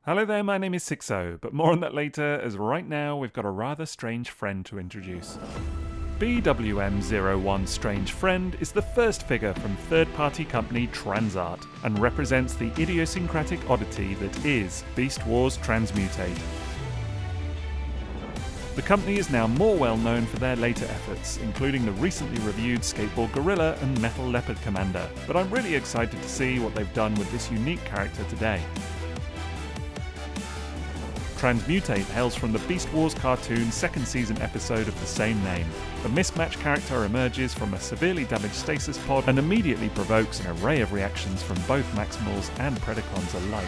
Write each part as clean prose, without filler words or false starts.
Hello there, my name is Sixo, but more on that later, as right now we've got a rather strange friend to introduce. BWM-01 Strange Friend is the first figure from third-party company Transart, and represents the idiosyncratic oddity that is Beast Wars Transmutate. The company is now more well known for their later efforts, including the recently reviewed Skateboard Gorilla and Metal Leopard Commander, but I'm really excited to see what they've done with this unique character today. Transmutate hails from the Beast Wars cartoon second season episode of the same name. The mismatched character emerges from a severely damaged stasis pod and immediately provokes an array of reactions from both Maximals and Predacons alike.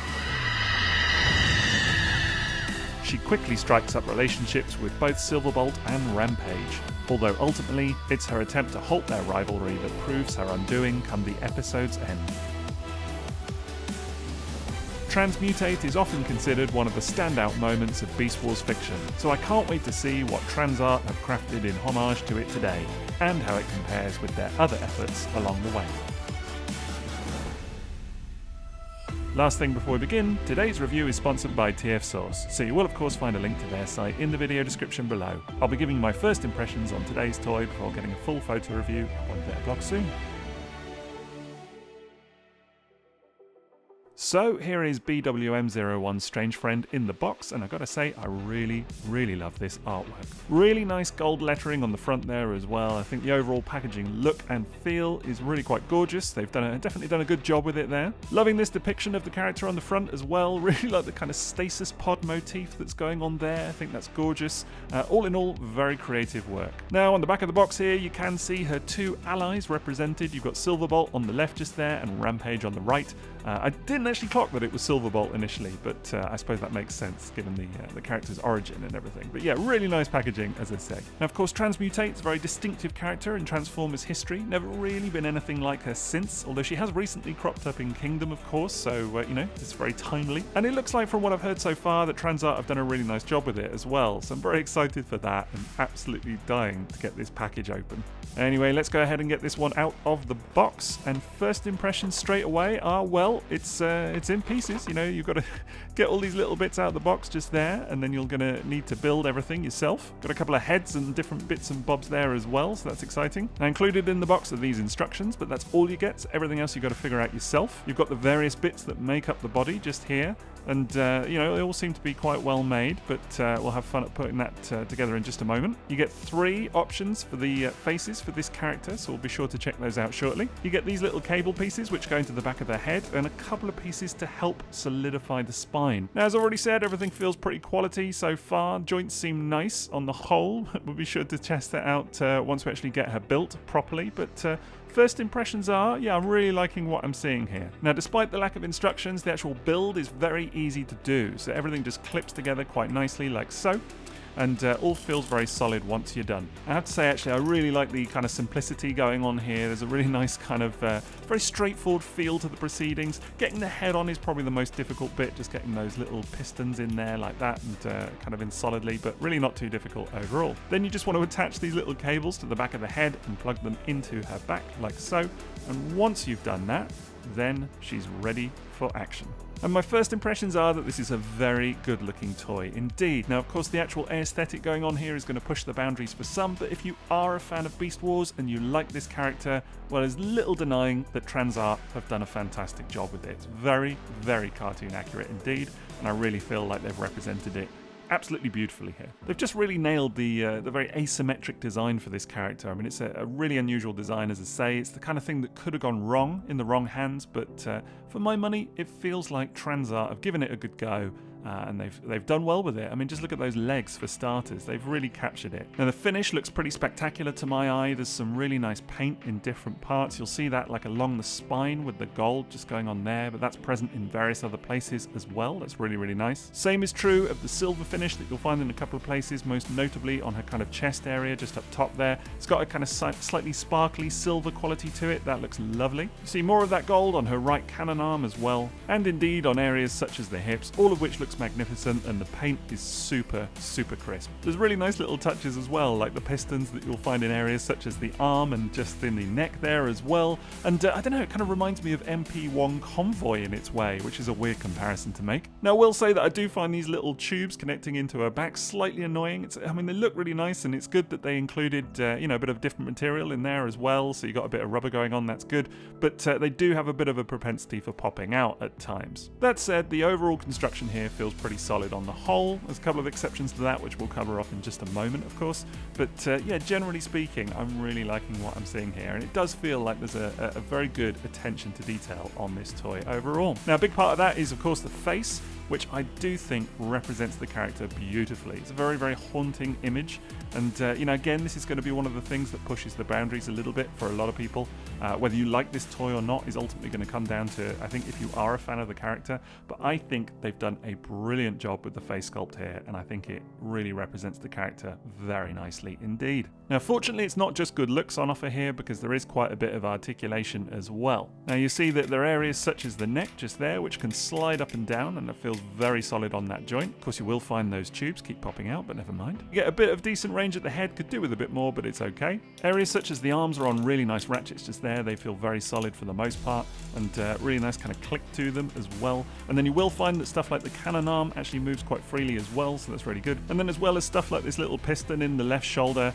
She quickly strikes up relationships with both Silverbolt and Rampage, although ultimately it's her attempt to halt their rivalry that proves her undoing come the episode's end. Transmutate is often considered one of the standout moments of Beast Wars fiction, so I can't wait to see what Transart have crafted in homage to it today, and how it compares with their other efforts along the way. Last thing before we begin, today's review is sponsored by TF Source, so you will of course find a link to their site in the video description below. I'll be giving my first impressions on today's toy before getting a full photo review up on their blog soon. So here is BWM-01 Strange Friend in the box, and I've got to say I really love this artwork. Really nice gold lettering on the front there as well. I think the overall packaging look and feel is really quite gorgeous. They've definitely done a good job with it there. Loving this depiction of the character on the front as well. Really like the kind of stasis pod motif that's going on there. I think that's gorgeous. All in all, very creative work. Now on the back of the box here you can see her two allies represented. You've got Silverbolt on the left just there and Rampage on the right. I didn't actually clock that it was Silverbolt initially, but I suppose that makes sense given the character's origin and everything. But yeah, really nice packaging, as I say. Now, of course, Transmutate's a very distinctive character in Transformers history. Never really been anything like her since, although she has recently cropped up in Kingdom, of course, so, it's very timely. And it looks like, from what I've heard so far, that Transart have done a really nice job with it as well, so I'm very excited for that and absolutely dying to get this package open. Anyway, let's go ahead and get this one out of the box, and first impressions straight away are, well, it's in pieces. You've got to get all these little bits out of the box just there, and then you're going to need to build everything yourself. Got a couple of heads and different bits and bobs there as well, so that's exciting. Now, included in the box are these instructions, but that's all you get. So everything else you've got to figure out yourself. You've got the various bits that make up the body just here, and they all seem to be quite well made, but we'll have fun at putting that together in just a moment. You get 3 options for the faces for this character, so we'll be sure to check those out shortly. You get these little cable pieces which go into the back of the head, and a couple of pieces to help solidify the spine. Now, as I already said, everything feels pretty quality so far. Joints seem nice on the whole. We'll be sure to test that out once we actually get her built properly, but first impressions are, yeah, I'm really liking what I'm seeing here. Now, despite the lack of instructions, the actual build is very easy to do, so everything just clips together quite nicely like so, and all feels very solid once you're done. I have to say, actually, I really like the kind of simplicity going on here. There's a really nice kind of very straightforward feel to the proceedings. Getting the head on is probably the most difficult bit, just getting those little pistons in there like that and kind of in solidly, but really not too difficult overall. Then you just want to attach these little cables to the back of the head and plug them into her back like so, and once you've done that, then she's ready for action. And my first impressions are that this is a very good looking toy indeed. Now, of course, the actual aesthetic going on here is going to push the boundaries for some, but if you are a fan of Beast Wars and you like this character, well, there's little denying that Transart have done a fantastic job with it. It's very cartoon accurate indeed, and I really feel like they've represented it absolutely beautifully here. They've just really nailed the very asymmetric design for this character. I mean, it's a really unusual design, as I say. It's the kind of thing that could have gone wrong in the wrong hands, but for my money, it feels like Transart have given it a good go. And they've done well with it. I mean, just look at those legs for starters. They've really captured it. Now, the finish looks pretty spectacular to my eye. There's some really nice paint in different parts. You'll see that like along the spine with the gold just going on there, but that's present in various other places as well. That's really nice. Same is true of the silver finish that you'll find in a couple of places, most notably on her kind of chest area just up top there. It's got a kind of slightly sparkly silver quality to it. That looks lovely. You see more of that gold on her right cannon arm as well, and indeed on areas such as the hips, all of which looks looks magnificent, and the paint is super, super crisp. There's really nice little touches as well, like the pistons that you'll find in areas such as the arm and just in the neck there as well. And I don't know, it kind of reminds me of MP1 Convoy in its way, which is a weird comparison to make. Now, I will say that I do find these little tubes connecting into her back slightly annoying. I mean, they look really nice, and it's good that they included, a bit of different material in there as well, so you got a bit of rubber going on, that's good. But they do have a bit of a propensity for popping out at times. That said, the overall construction here feels pretty solid on the whole. There's a couple of exceptions to that, which we'll cover off in just a moment, of course. But yeah, generally speaking, I'm really liking what I'm seeing here, and it does feel like there's a very good attention to detail on this toy overall. Now, a big part of that is, of course, the face, which I do think represents the character beautifully. It's a very, very haunting image, and again, this is going to be one of the things that pushes the boundaries a little bit for a lot of people. Whether you like this toy or not is ultimately going to come down to, I think, if you are a fan of the character, but I think they've done a brilliant job with the face sculpt here, and I think it really represents the character very nicely indeed. Now, fortunately, it's not just good looks on offer here, because there is quite a bit of articulation as well. Now, you see that there are areas such as the neck just there, which can slide up and down, and it feels very solid on that joint. Of course, you will find those tubes keep popping out, but never mind. You get a bit of decent range at the head, could do with a bit more, but it's okay. Areas such as the arms are on really nice ratchets just there. They feel very solid for the most part, and really nice kind of click to them as well. And then you will find that stuff like the cannon arm actually moves quite freely as well, so that's really good. And then as well as stuff like this little piston in the left shoulder,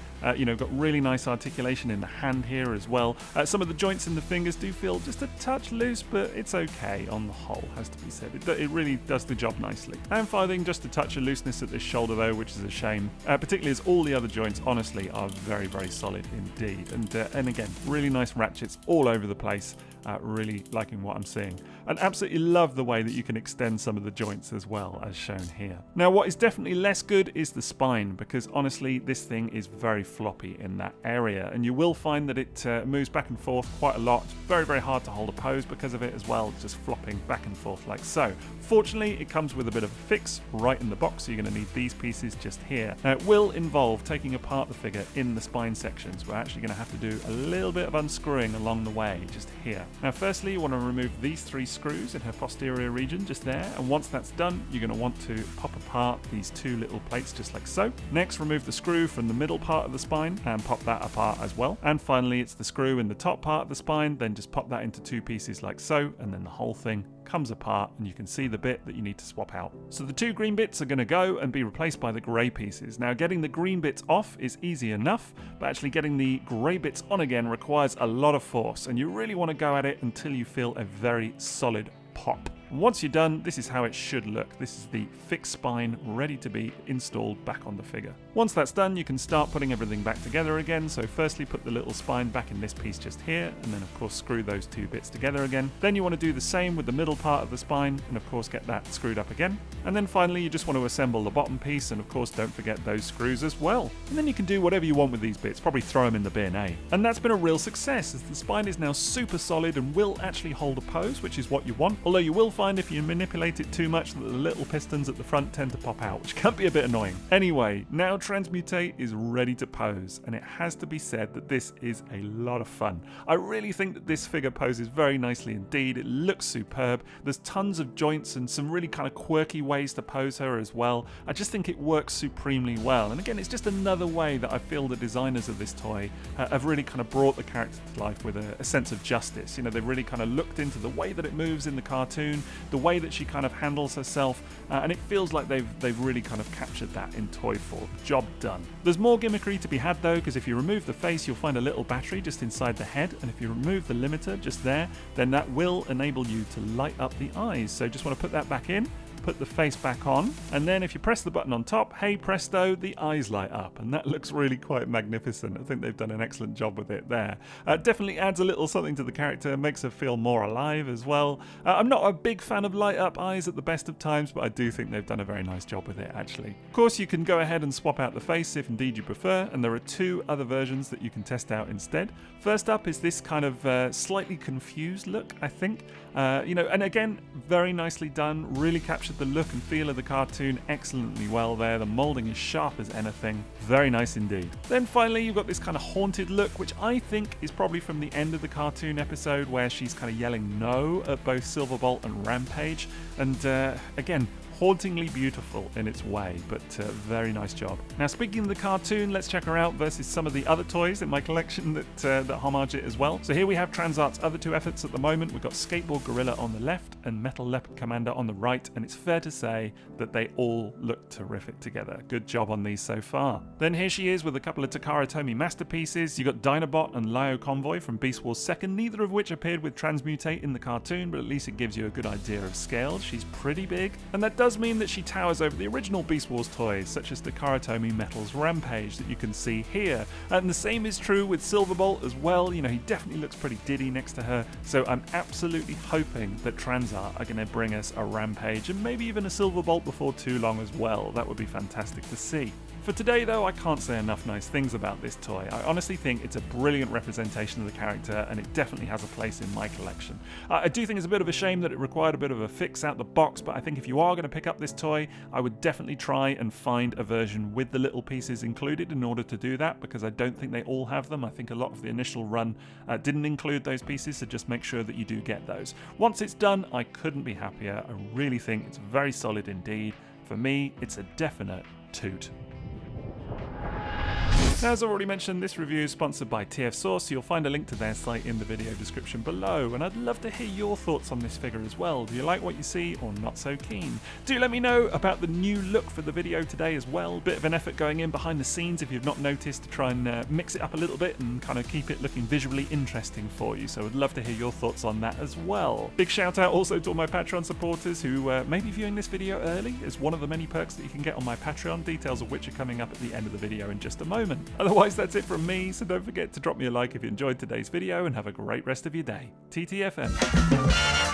got really nice articulation in the hand here as well. Some of the joints in the fingers do feel just a touch loose, but it's okay on the whole, has to be said. It really does the job nicely. I'm finding just a touch of looseness at this shoulder though, which is a shame, particularly as all the other joints honestly are very, very solid indeed. And again, really nice ratchets all over the place. Really liking what I'm seeing, and absolutely love the way that you can extend some of the joints as well, as shown here. Now, what is definitely less good is the spine, because honestly this thing is very floppy in that area, and you will find that it moves back and forth quite a lot. It's very, very hard to hold a pose because of it as well, just flopping back and forth like so. Fortunately, it comes with a bit of a fix right in the box, so you're going to need these pieces just here. Now, it will involve taking apart the figure in the spine sections. We're actually going to have to do a little bit of unscrewing along the way just here. Now, firstly, you want to remove these 3 screws in her posterior region just there, and once that's done, you're going to want to pop apart these 2 little plates just like so. Next, remove the screw from the middle part of the spine and pop that apart as well. And finally, it's the screw in the top part of the spine, then just pop that into 2 pieces like so, and then the whole thing comes apart and you can see the bit that you need to swap out. So the 2 green bits are going to go and be replaced by the grey pieces. Now, getting the green bits off is easy enough, but actually getting the grey bits on again requires a lot of force, and you really want to go at it until you feel a very solid pop. Once you're done, this is how it should look. This is the fixed spine ready to be installed back on the figure. Once that's done, you can start putting everything back together again. So firstly, put the little spine back in this piece just here, and then of course screw those 2 bits together again. Then you want to do the same with the middle part of the spine, and of course get that screwed up again. And then finally, you just want to assemble the bottom piece, and of course don't forget those screws as well. And then you can do whatever you want with these bits, probably throw them in the bin, eh? And that's been a real success, as the spine is now super solid and will actually hold a pose, which is what you want. Although you will find if you manipulate it too much that the little pistons at the front tend to pop out, which can be a bit annoying. Anyway, now Transmutate is ready to pose, and it has to be said that this is a lot of fun. I really think that this figure poses very nicely indeed. It looks superb. There's tons of joints and some really kind of quirky ways to pose her as well. I just think it works supremely well, and again, it's just another way that I feel the designers of this toy have really kind of brought the character to life with a sense of justice. They've really kind of looked into the way that it moves in the cartoon, the way that she kind of handles herself, and it feels like they've really kind of captured that in toy form. Job done. There's more gimmickry to be had though, because if you remove the face, you'll find a little battery just inside the head, and if you remove the limiter just there, then that will enable you to light up the eyes. So just want to put that back in, put the face back on, and then if you press the button on top, hey presto, the eyes light up, and that looks really quite magnificent. I think they've done an excellent job with it there. Definitely adds a little something to the character, makes her feel more alive as well. I'm not a big fan of light up eyes at the best of times, but I do think they've done a very nice job with it actually. Of course, you can go ahead and swap out the face if indeed you prefer, and there are 2 other versions that you can test out instead. First up is this kind of slightly confused look, I think. And again, very nicely done, really captured the look and feel of the cartoon excellently well there. The moulding is sharp as anything. Very nice indeed. Then finally, you've got this kind of haunted look, which I think is probably from the end of the cartoon episode where she's kind of yelling no at both Silverbolt and Rampage. And again, hauntingly beautiful in its way, but very nice job. Now, speaking of the cartoon, let's check her out versus some of the other toys in my collection that homage it as well. So here we have Transart's other two efforts at the moment. We've got Skateboard Gorilla on the left and Metal Leopard Commander on the right, and it's fair to say that they all look terrific together. Good job on these so far. Then here she is with a couple of Takara Tomy masterpieces. You got Dinobot and Lyo Convoy from Beast Wars 2nd, neither of which appeared with Transmutate in the cartoon, but at least it gives you a good idea of scale. She's pretty big, and that does mean that she towers over the original Beast Wars toys, such as Takara Tomy Metal's Rampage that you can see here. And the same is true with Silverbolt as well. You know, he definitely looks pretty diddy next to her, so I'm absolutely hoping that Transart are going to bring us a Rampage and maybe even a Silverbolt before too long as well. That would be fantastic to see. For today though, I can't say enough nice things about this toy. I honestly think it's a brilliant representation of the character, and it definitely has a place in my collection. I do think it's a bit of a shame that it required a bit of a fix out the box, but I think if you are going to pick up this toy, I would definitely try and find a version with the little pieces included in order to do that, because I don't think they all have them. I think a lot of the initial run didn't include those pieces, so just make sure that you do get those. Once it's done, I couldn't be happier. I really think it's very solid indeed. For me, it's a definite toot. Now, as I already mentioned, this review is sponsored by TF Source, so you'll find a link to their site in the video description below, and I'd love to hear your thoughts on this figure as well. Do you like what you see or not so keen? Do let me know about the new look for the video today as well. Bit of an effort going in behind the scenes, if you've not noticed, to try and mix it up a little bit and kind of keep it looking visually interesting for you, so I'd love to hear your thoughts on that as well. Big shout out also to all my Patreon supporters who may be viewing this video early. It's one of the many perks that you can get on my Patreon, details of which are coming up at the end of the video in just a moment. Otherwise, that's it from me, so don't forget to drop me a like if you enjoyed today's video, and have a great rest of your day. TTFN.